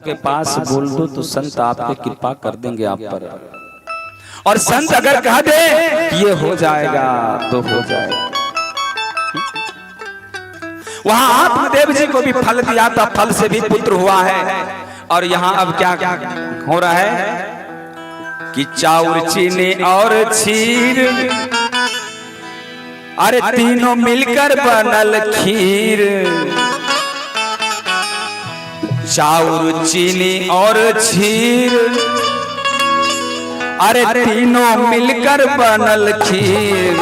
के पास बोल दो तो संत आपके कृपा कर देंगे आप पर। और संत अगर कह दे कि ये हो जाएगा तो हो जाएगा। वहां आत्मदेव जी को भी फल दिया था, फल से भी पुत्र हुआ है। और यहाँ अब क्या हो रहा है कि चाउर चीनी और खीर, अरे तीनों मिलकर बनल खीर। चाउर चीनी और खीर, अरे तीनों मिलकर बनल खीर।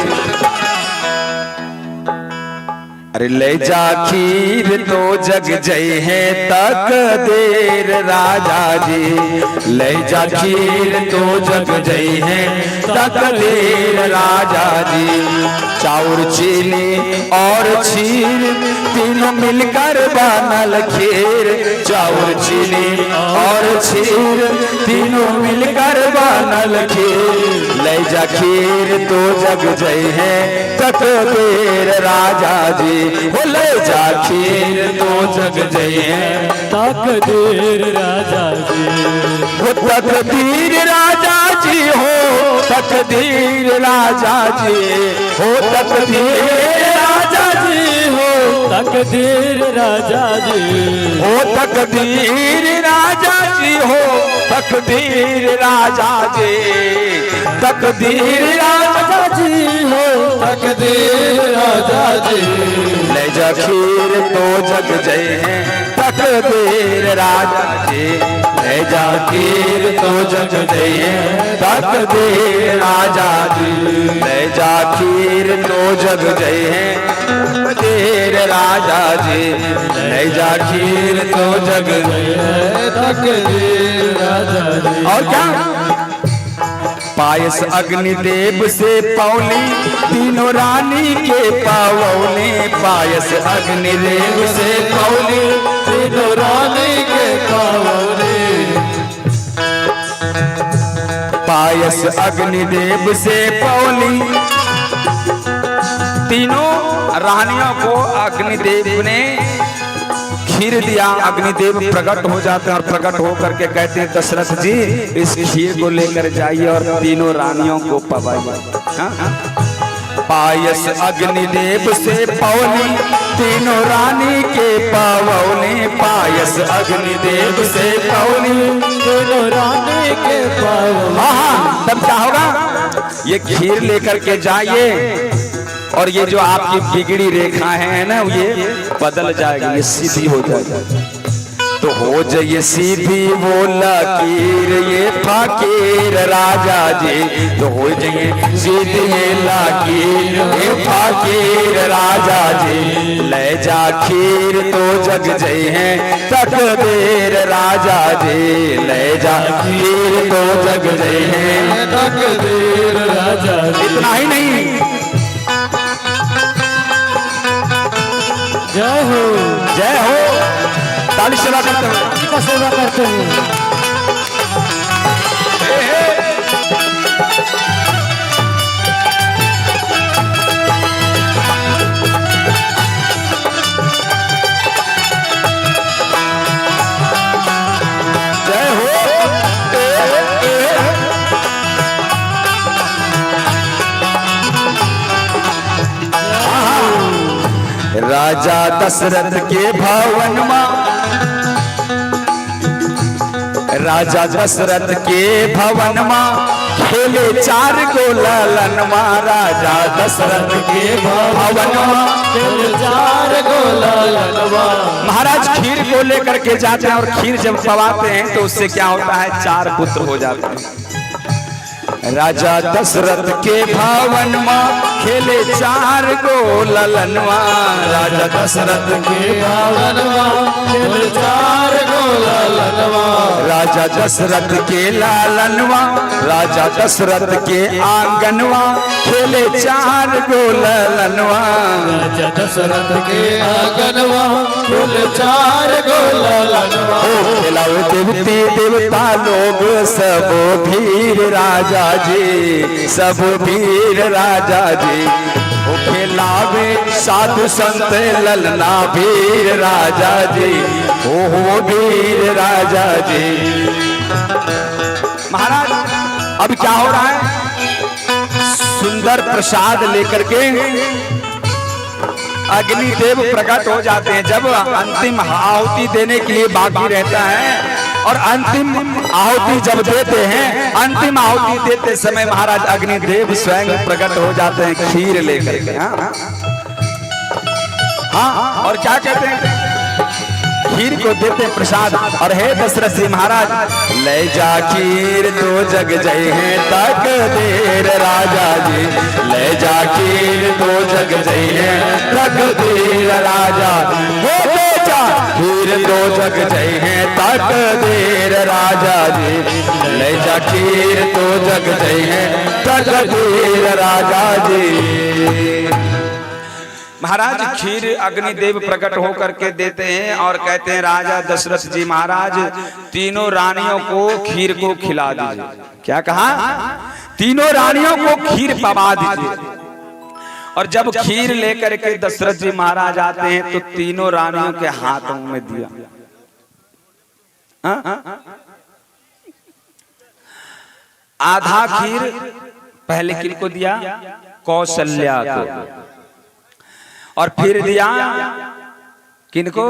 अरे ले जा खीर तो जग जय है तकदीर राजा जी। ले जा खीर तो जग जय है तकदीर राजा जी। चाउर चीनी और खीर तीनों मिलकर बनल खीर। चाउर चीनी और खीर तीनों मिलकर बनल खीर। ले जा खीर तो जग जय है तकदीर राजा जी। हो ले जा खीर तो जग जय है तकदीर राजा जी। हो तकदीर राजा जी, हो तकदीर राजा जी, हो तकदीर राजा जी, हो तकदीर राजा जी, हो तकदीर राजा जी, हो तकदीर राजा जी। तकदीर राजा जी, हो तकदीर राजा जी। ले जा खीर तो जग जय है तकदीर राजा जी। ले जा खीर तो जग जय है तकदीर राजा जी। ले जा खीर तो जग जय है तकदीर राजा जी। ले जा खीर तो जग जय है तकदीर राजा जी। और क्या पायस अग्निदेव से पौली तीनों रानी के पावने। पायस अग्निदेव से पौली तीनों रानी के पावने। पायस अग्निदेव से पौली तीनों रानियों को अग्निदेव ने खीर दिया। अग्निदेव प्रकट हो जाते हैं और प्रकट होकर के कहते हैं दशरथ जी इस खीर को लेकर जाइए और तीनों रानियों को पवाइए। पायस अग्निदेव से पौली तीनों रानी के पावने। पायस अग्निदेव से पौली तीनों रानी के पावने। हाँ, तब क्या होगा, ये खीर लेकर के जाइए और ये जो आपकी बिगड़ी रेखा है ना ये बदल जाएगी, ये सीधी हो जाएगी। तो हो जाइए सीधी वो लकीर ये फकीर राजा जी। तो हो जाइए सीधी ये लकीर ये फकीर राजा जी। ले जा खीर तो जग जय है तकदीर राजा जी। ले जा खीर तो जग जय है तकदीर राजा जी। इतना ही नहीं, जय हो जय हो। ताली सेवा करते हो, का सेवा करते हैं। जय हो। राजा दशरथ के भवन में, राजा दशरथ के भवन में खेले चार गो ललन मा। राजा दशरथ के भवन में खेले चार गो ललनवा। महाराज खीर को लेकर के जाते हैं और खीर जब पवाते हैं तो उससे क्या होता है, चार पुत्र हो जाते हैं। राजा दशरथ के भवन में खेले चार गो ललनवा। राजा दशरथ के भवनवा खेले चार गो ललनवा। राजा दशरथ के लालनवा, राजा दशरथ के आंगनवा खेले चार गो ललनवा। राजा दशरथ के आंगनवा खेले चार गो ललनवा। खिलाओ देवती देवता लोग सब वीर राजा जी, सब वीर राजा जी। ओ खेला लावे साधु संत ललना वीर राजा जी, हो वीर राजा जी। महाराज अब क्या हो रहा है, सुंदर प्रसाद लेकर के अग्निदेव प्रकट हो जाते हैं। जब अंतिम आहुति देने के लिए बाकी रहता है और अंतिम आहुति जब देते हैं, अंतिम आहुति देते समय महाराज अग्निदेव स्वयं प्रकट हो जाते हैं खीर लेकर के। हाँ, और क्या कहते हैं, खीर को देते प्रसाद। और हे दशरथ जी महाराज, ले जा खीर तो जग जय है तक देर राजा जी, ले जा खीर तो जग जय है तक देर राजा, हो ले जा खीर तो जग जय है तक देर राजा जी, ले जा खीर तो जग जय है तक देर राजा जी। महाराज खीर अग्निदेव प्रकट होकर के देते हैं और कहते हैं राजा दशरथ जी महाराज, तीनों रानियों को खीर को खिला दीजिए। क्या कहा, तीनों रानियों को खीर पवा दीजिए। और जब खीर लेकर के दशरथ जी महाराज आते हैं तो तीनों रानियों के हाथों में दिया। आधा खीर पहले किनको दिया, कौशल्या को, और फिर दिया किनको,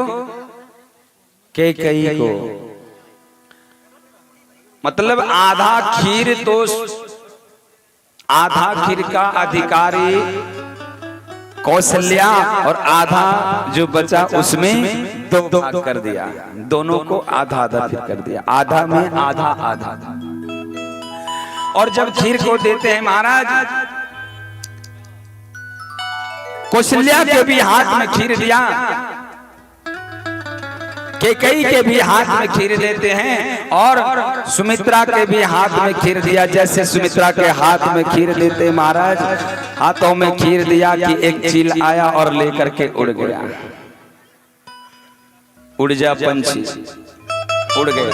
कैकेयी को। मतलब आधा खीर तो, आधा खीर का अधिकारी कौशल्या और आधा जो बचा उसमें दो भाग कर दिया, दोनों को आधा आधा फिर कर दिया, आधा में आधा आधा। और जब खीर को देते हैं महाराज, कौशल्या के भी हाथ में खीर दिया, कैकेयी के भी हाथ में खीर देते हैं और सुमित्रा के भी हाथ में खीर दिया। जैसे सुमित्रा के हाथ में खीर देते महाराज, हाथों में खीर दिया कि एक चील आया और लेकर के उड़ गया। उड़ जा पंछी, उड़ गए।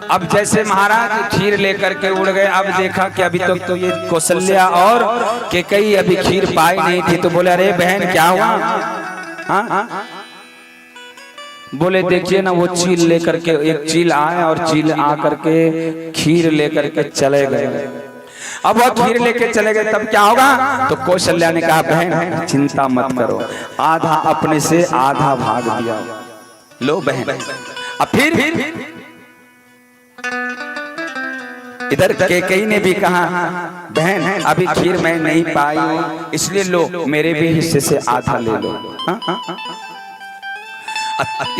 अब जैसे महाराज खीर लेकर के उड़ गए, अब देखा कि अभी तक तो ये कौशल्या और कैकेयी अभी खीर पाई नहीं थी, तो बोले अरे बहन क्या हुआ। हाँ, बोले देखिए ना वो चील लेकर के, एक चील आए और चील आकर के खीर लेकर के चले गए। अब वो खीर लेके चले गए, तब क्या होगा, तो कौशल्या ने कहा बहन चिंता मत करो, आधा अपने से आधा भाग दिया, लो बहन। अब फिर इधर कैकेयी ने भी कहा बहन अभी खीर मैं नहीं पाई हूं, इसलिए लो मेरे भी हिस्से से आधा ले लो।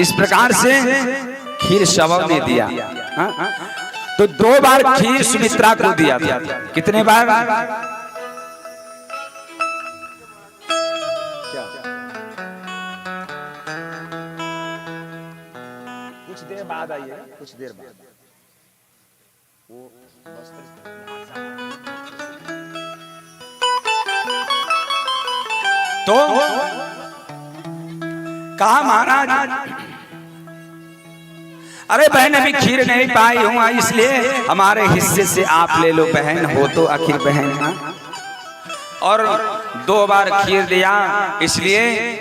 इस प्रकार से खीर शवों ने दिया। तो 2 बार खीर सुमित्रा को दिया था। कितने बार, कुछ देर बाद आइए, कुछ देर बाद वो तो कहा महाराज अरे बहन अभी खीर नहीं पाई हूं, इसलिए हमारे हिस्से से आप ले लो बहन, हो तो आखिर बहन। और 2 बार खीर दिया, इसलिए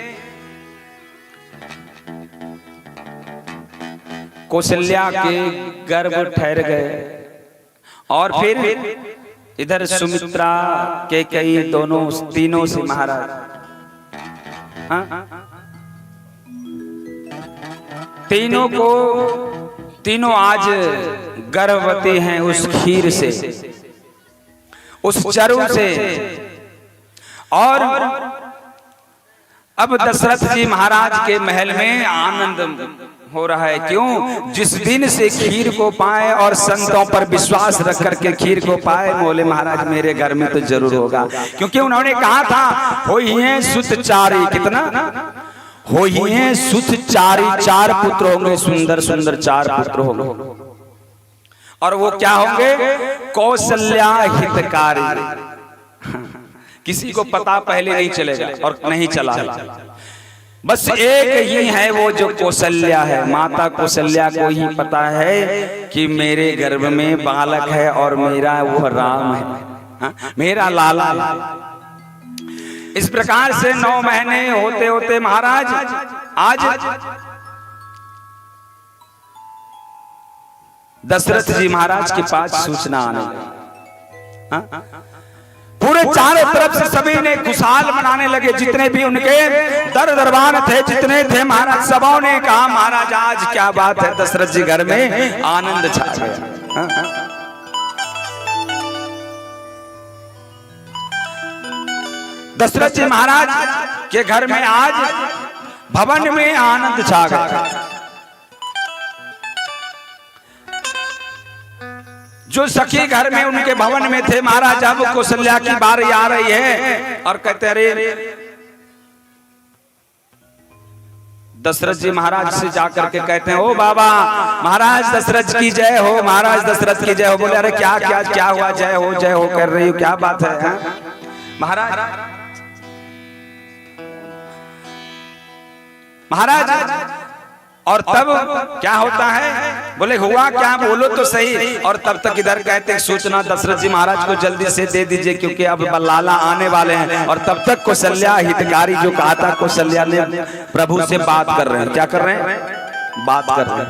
कौशल्या के गर्भ ठहर गए। और फिर इधर सुमित्रा कैकेयी दोनों तीनों से महाराज तीनों आज गर्भवती हैं उस खीर से, उस चरु से। और अब दशरथ जी महाराज के महल में आनंद हो रहा है। क्यों, जिस दिन से खीर को पाए और संतों पर विश्वास रख करके खीर को पाए, बोले महाराज मेरे घर में तो जरूर होगा। क्योंकि उन्होंने कहा था हो ही है सुतचारी, कितना हो ही है सुतचारी, 4 पुत्र होंगे, सुंदर सुंदर 4 पुत्र होंगे। और वो क्या होंगे, कौशल्या हितकारी। किसी को पता पहले नहीं चलेगा और नहीं चला। बस एक ही है वो जो कौशल्या है, माता कौशल्या को ही पता है कि मेरे गर्भ में बालक है और मेरा वो राम है, हाँ? मेरा लाला है। इस प्रकार से 9 महीने होते होते महाराज आज दशरथ जी महाराज के पास सूचना आने लगी, हाँ? पूरे चारों तरफ से सभी ने खुशहाल मनाने लगे, जितने भी उनके दरबार थे, जितने थे महाराज, सबों ने कहा महाराज आज क्या बात है, दशरथ जी घर में आनंद छा गया। दशरथ जी महाराज के घर में आज भवन में आनंद छा गया। जो सखी घर में उनके भवन में थे महाराज, अब कौशल्या की बारी आ रही है और कहते अरे दशरथ जी महाराज से जाकर के कहते हैं ओ बाबा महाराज दशरथ की जय हो, महाराज दशरथ की जय हो। बोले अरे क्या क्या क्या हुआ, जय हो कर रही हो, क्या बात है, हाँ? महाराज और तब क्या होता है, बोले हुआ क्या, बोलो तो सही। और तब तक इधर कहते सूचना दशरथ जी महाराज को जल्दी से दे दीजिए क्योंकि अब लाला आने वाले हैं। और तब तक कौशल्या हितकारी जो कहा था, कौशल्या ने प्रभु से बात कर रहे हैं। क्या कर रहे हैं, बात कर रहे हैं।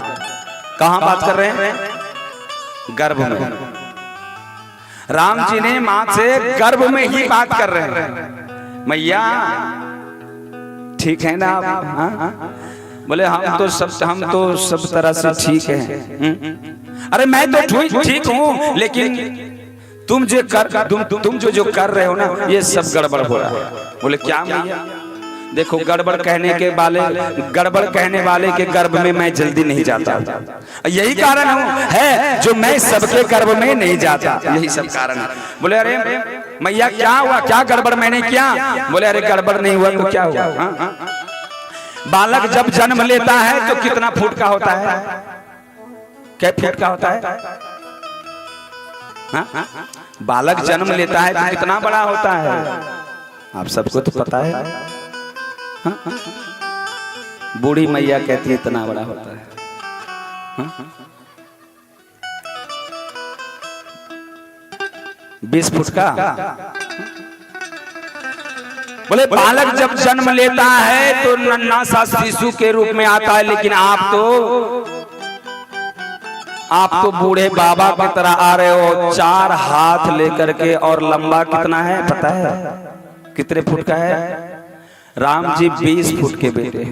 कहां बात कर रहे हैं, गर्भ में। राम जी ने मां से गर्भ में ही बात कर रहे हैं, मैया ठीक है ना आप, हाँ? बोले हम तो सब तरह से ठीक हैं। अरे मैं तो ठीक हूँ, लेकिन तुम जो कर रहे हो ना ये सब गड़बड़ हो रहा है। बोले क्या मैया, देखो गड़बड़ कहने वाले के गर्भ में मैं जल्दी नहीं जाता, यही कारण है जो मैं सबके गर्भ में नहीं जाता, यही सब कारण है। बोले अरे मैया क्या हुआ, क्या गड़बड़ मैंने किया? बोले अरे गड़बड़ नहीं हुआ तो क्या हुआ, बालक जब जन्म लेता है तो कितना फुट का होता है, क्या फुट का होता है, हाँ? बालक जन्म लेता है तो कितना बड़ा होता है, आप सबको तो पता है, हाँ? बूढ़ी मैया कहती है इतना बड़ा होता है, हाँ? 20 फुट का। बोले बालक जब जन्म लेता है तो नन्हा सा शिशु के रूप में आता है, लेकिन आप तो बूढ़े बाबा की तरह आ रहे हो, 4 हाथ लेकर के, और लंबा कितना है पता है, कितने फुट का है? राम जी 20 फुट के बेटे,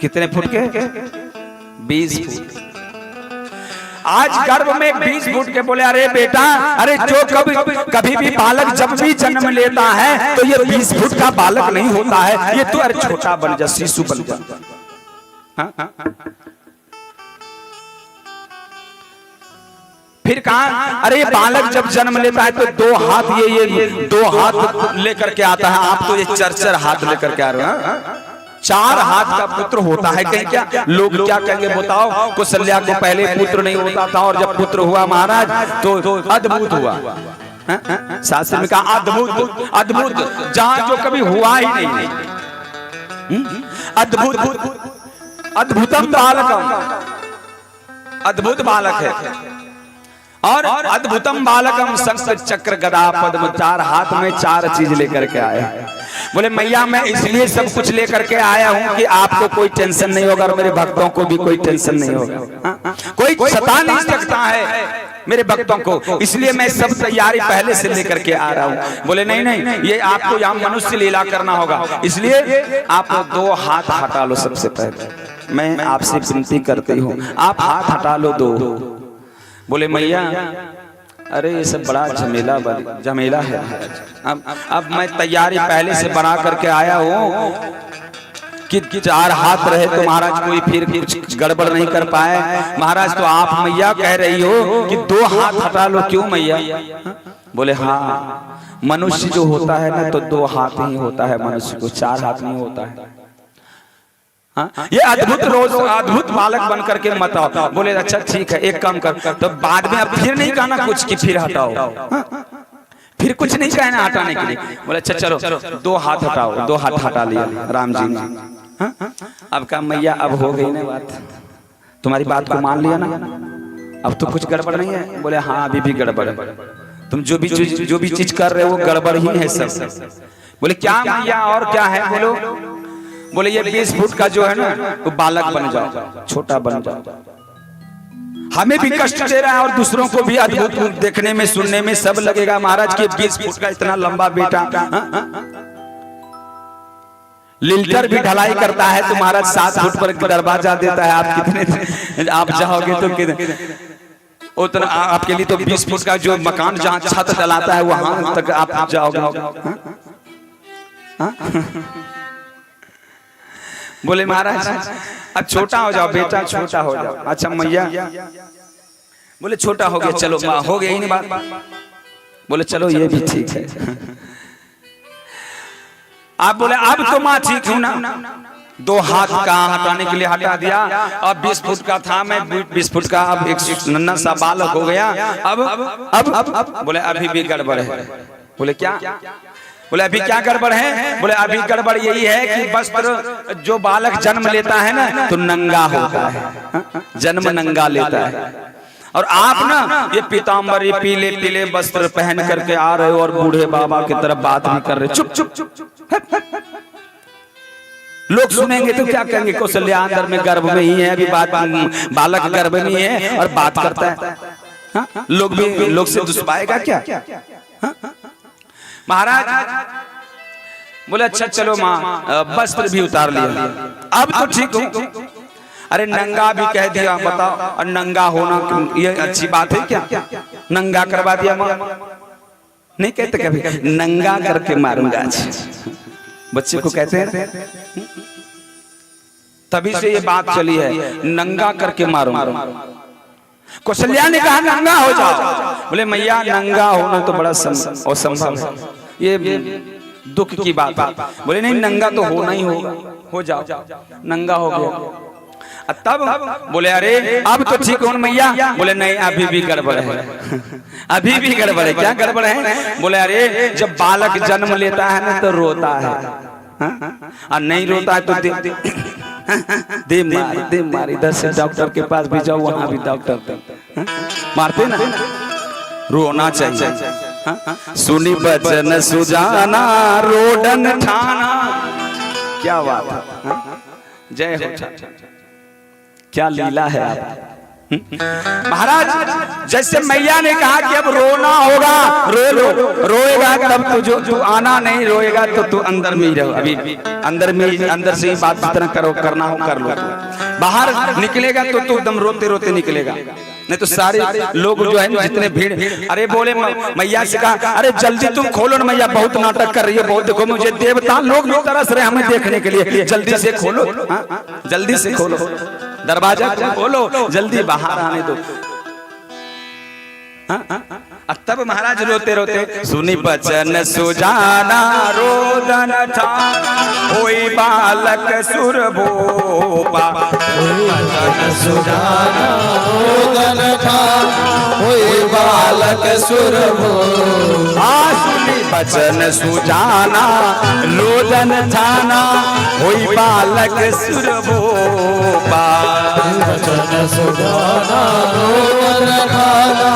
कितने फुट के? 20 फुट। आज गर्भ में 20 फुट के। बोले अरे बेटा, अरे जो कभी भी बालक जब भी जन्म लेता है तो ये 20 फुट का बालक नहीं होता है, ये तो अरे छोटा बन जा, शिशु बन जा, हाँ? फिर कहा अरे बालक जब जन्म लेता है तो 2 हाथ ये 2 हाथ लेकर के आता है, आप तो ये 4 हाथ लेकर के आ रहे हो, 4 हाथ का पुत्र होता है कहीं क्या? लोग क्या कहेंगे बताओ? कौशल्या को पहले पुत्र नहीं होता था और जब पुत्र हुआ महाराज तो अद्भुत हुआ, शास्त्र में कहा अद्भुत, जहां जो कभी हुआ ही नहीं, अद्भुतम बालकम, अद्भुत बालक है। और अद्भुतम बालकम शंख चक्र गदा पद्म, 4 हाथ में 4 चीज लेकर के आया। बोले मैया मैं इसलिए सब कुछ लेकर के आया हूं कि आपको कोई टेंशन नहीं होगा और मेरे भक्तों को भी कोई टेंशन नहीं होगा, कोई सता नहीं सकता है मेरे भक्तों को, इसलिए मैं सब तैयारी पहले से लेकर के आ रहा हूं। बोले नहीं, ये आपको यहाँ मनुष्य लीला करना होगा, इसलिए आप 2 हाथ हटा लो। सबसे पहले मैं आपसे विनती करती हूँ, आप हाथ हटा लो 2। बोले मैया अरे ये सब बड़ा झमेला है, अब मैं तैयारी पहले से बना करके आया हूँ कि 4 हाथ रहे तो महाराज कोई फिर कुछ गड़बड़ नहीं कर पाए। महाराज तो आप मैया कह रही हो कि 2 हाथ हटा लो, क्यों मैया? बोले हाँ, मनुष्य जो होता है ना तो 2 हाथ ही होता है, मनुष्य को 4 हाथ नहीं होता है, हाँ? ये अद्भुत बालक बन करके मत आओ। बोले अच्छा ठीक है, एक काम कर, तो बाद में अब फिर नहीं कहना कुछ कि फिर हटाओ, हाँ? फिर कुछ नहीं कहना हटाने के लिए। बोले अच्छा चलो 2 हाथ हटाओ। 2 हाथ हटा लिया राम जी ने। अब कहा मैया अब हो गई ना बात, तुम्हारी बात को मान लिया ना, अब तो कुछ गड़बड़ नहीं है। बोले हाँ अभी भी गड़बड़ है, तुम जो भी चीज कर रहे हो वो गड़बड़ ही है सब। बोले क्या मैया और क्या है बोलो। बोले ये 20 फुट का जो है ना वो बालक बन जाओ, छोटा बन जाओ। हमें भी कष्ट दे रहा है और दूसरों को भी अद्भुत देखने में सुनने में सब लगेगा महाराज के 20 फुट का इतना लंबा बेटा। लिल्टर भी ढलाई करता है तो महाराज 7 फुट पर दरवाजा देता है। आप कितने आप जाओगे तो कितने उतना आपके लिए तो 20 फुट का जो मकान जहाँ छत डलाता है वहां तक आप जाओगे। बोले महाराज अब छोटा हो जाओ बेटा, छोटा हो जाओ। अच्छा मैया बोले छोटा हो गया, चलो हो गया ही नहीं बात। बोले चलो ये भी ठीक है। आप बोले अब तो माँ ठीक हूं ना। 2 हाथ का हटाने के लिए हटा दिया। अब 20 फुट का था मैं 20 फुट का अब एक नन्हा सा बालक हो गया। अब बोले अभी भी गड़बड़ है। बोले क्या। बोले अभी क्या गड़बड़ है। बोले अभी गड़बड़ यही है कि वस्त्र जो बालक जन्म लेता है ना तो नंगा होता है, जन्म नंगा लेता है। और आप ना ये पीताम्बरी पीले पीले वस्त्र पहन करके आ रहे हो और बूढ़े बाबा की तरफ बात भी कर रहे। चुप चुप चुप। लोग सुनेंगे तो क्या कहेंगे कौशल्या अंदर में गर्भ में ही है, अभी बात बालक गर्भ में ही है और बात करता है। लोग से दुष्पाएगा क्या। महाराज बोले अच्छा चलो माँ वस्त्र भी उतार लिया, अब तो ठीक हो। अरे नंगा भी कह दिया बताओ, और नंगा होना ये अच्छी बात है क्या। नंगा करवा दिया माँ, नहीं कहते कभी नंगा करके मारूंगा। बच्चे को कहते हैं, तभी से ये बात चली है नंगा करके मारूंगा। कौशल्या ने कहा नंगा हो जाओ। बोले मैया नंगा होना तो बड़ा असंभव है, ये दुख की बात है। बोले नहीं नंगा तो होना ही होगा, हो जाओ। नंगा हो गया। तब बोले अरे अब तो ठीक हो मैया। बोले नहीं अभी भी गड़बड़ है, अभी भी गड़बड़ है। क्या गड़बड़ है। बोले अरे जब बालक जन्म लेता है ना तो रोता है, और नहीं रोता है तो दे मार। इधर से डॉक्टर के पास भी जाओ, वहां भी डॉक्टर मारते ना। रोना चाहिए। सुनी बचन सुजाना रोडन ठाना। क्या बात है, जय हो। क्या लीला है आप। महाराज जैसे मैया ने कहा कि अब रोना होगा, रोएगा तब तो जो आना नहीं रोएगा तो तू अंदर में ही रहो। अभी अंदर में अंदर से ही बात जितना करना हो कर लो। बाहर निकलेगा तो तू एकदम रोते रोते निकलेगा, नहीं तो सारे लोग जो है जितने भीड़। अरे बोले मैया से कहा अरे जल्दी तुम खोलो ना मैया, बहुत नाटक कर रही है, बहुत देखो मुझे देवता लोग भी तरस रहे हमें देखने के लिए, जल्दी से खोलो, जल्दी से खोलो दरवाजा खोलो, जल्दी बाहर आने दो। तब महाराज रोते रोते सुनी बचन सुजाना रोदन ठाना होई बालक सुर भोपा। बचन सुजाना रोदन ठाना होई बालक सुर भोपा। सुनी बचन सुजाना रोदन ठाना होई बालक सुर भोपा। बचन सुजाना रोदन ठाना